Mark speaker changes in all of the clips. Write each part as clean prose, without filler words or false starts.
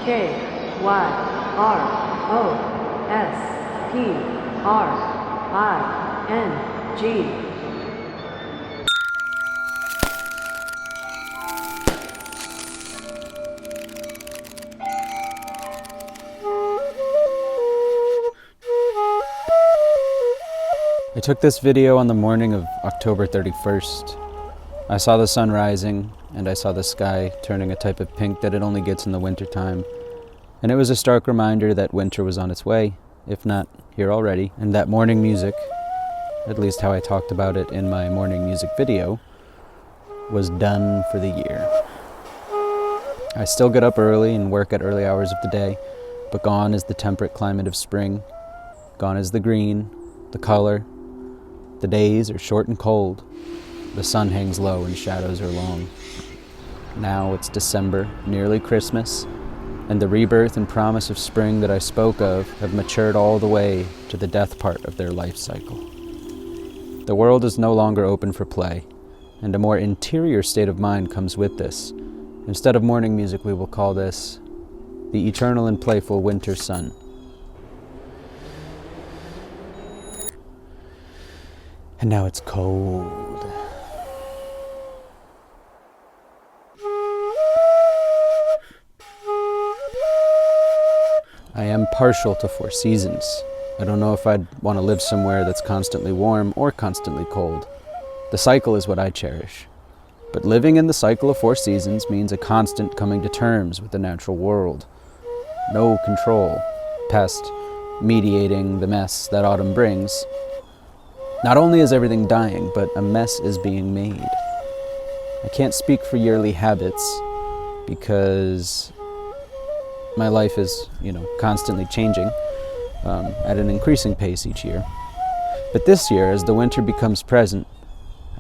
Speaker 1: K-Y-R-O-S-P-R-I-N-G.
Speaker 2: I took this video on the morning of October 31st. I saw the sun rising, and I saw the sky turning a type of pink that it only gets in the wintertime. And it was a stark reminder that winter was on its way, if not here already, and that morning music, at least how I talked about it in my morning music video, was done for the year. I still get up early and work at early hours of the day, but gone is the temperate climate of spring. Gone is the green, the color. The days are short and cold. The sun hangs low and shadows are long. Now it's December, nearly Christmas, and the rebirth and promise of spring that I spoke of have matured all the way to the death part of their life cycle. The world is no longer open for play, and a more interior state of mind comes with this. Instead of morning music, we will call this the eternal and playful winter sun. And now it's cold. I am partial to 4 seasons. I don't know if I'd want to live somewhere that's constantly warm or constantly cold. The cycle is what I cherish. But living in the cycle of 4 seasons means a constant coming to terms with the natural world. No control, pest, mediating the mess that autumn brings. Not only is everything dying, but a mess is being made. I can't speak for yearly habits because my life is, constantly changing at an increasing pace each year. But this year, as the winter becomes present,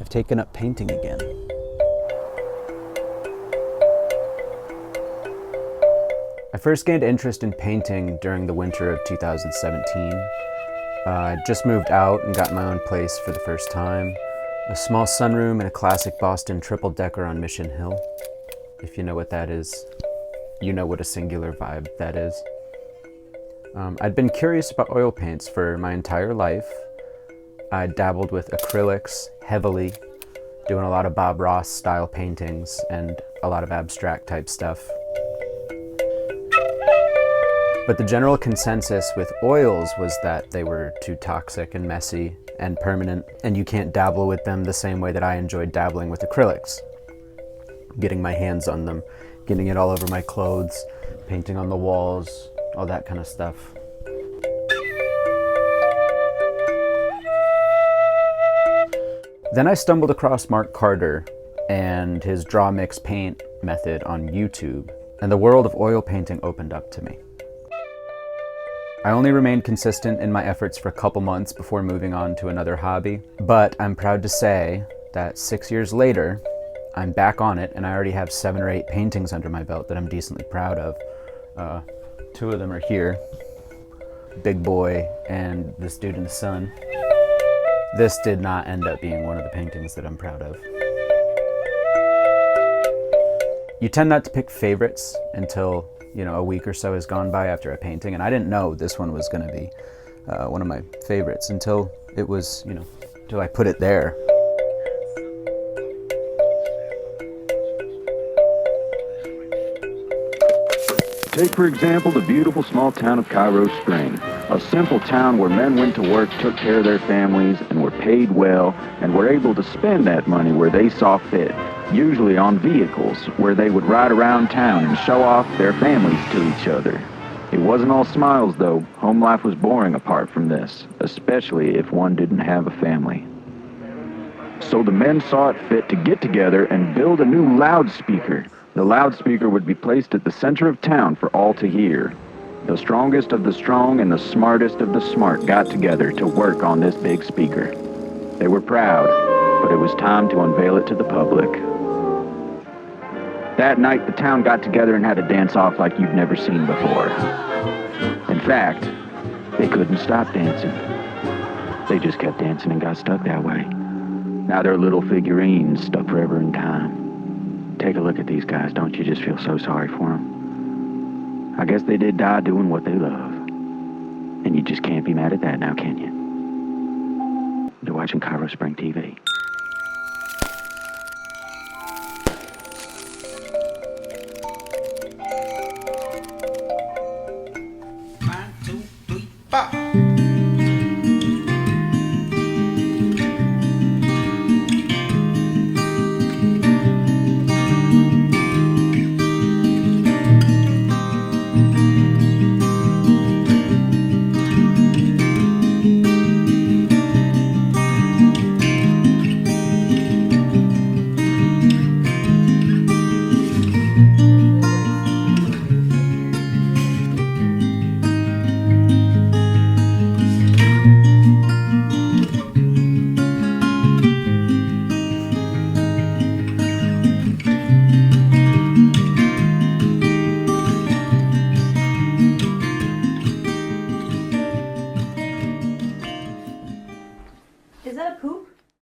Speaker 2: I've taken up painting again. I first gained interest in painting during the winter of 2017. I just moved out and got my own place for the first time. A small sunroom and a classic Boston triple-decker on Mission Hill. If you know what that is, you know what a singular vibe that is. I'd been curious about oil paints for my entire life. I dabbled with acrylics heavily, doing a lot of Bob Ross style paintings and a lot of abstract type stuff. But the general consensus with oils was that they were too toxic and messy and permanent, and you can't dabble with them the same way that I enjoyed dabbling with acrylics. Getting my hands on them, getting it all over my clothes, painting on the walls, all that kind of stuff. Then I stumbled across Mark Carter and his draw mix paint method on YouTube, and the world of oil painting opened up to me. I only remained consistent in my efforts for a couple months before moving on to another hobby, but I'm proud to say that 6 years later, I'm back on it, and I already have 7 or 8 paintings under my belt that I'm decently proud of. 2 of them are here, Big Boy and This Dude in the Sun. This did not end up being one of the paintings that I'm proud of. You tend not to pick favorites until a week or so has gone by after a painting, and I didn't know this one was going to be one of my favorites until it was, until I put it there.
Speaker 3: Take, for example, the beautiful small town of Cairo Spring, a simple town where men went to work, took care of their families, and were paid well, and were able to spend that money where they saw fit, usually on vehicles, where they would ride around town and show off their families to each other. It wasn't all smiles, though. Home life was boring apart from this, especially if one didn't have a family. So the men saw it fit to get together and build a new loudspeaker. The loudspeaker would be placed at the center of town for all to hear. The strongest of the strong and the smartest of the smart got together to work on this big speaker. They were proud, but it was time to unveil it to the public. That night, the town got together and had a dance-off like you've never seen before. In fact, they couldn't stop dancing. They just kept dancing and got stuck that way. Now they're little figurines stuck forever in time. Take a look at these guys. Don't you just feel so sorry for them? I guess they did die doing what they love. And you just can't be mad at that now, can you? You're watching Cairo Spring TV.
Speaker 1: One, two, three, four.
Speaker 4: Is that a poop?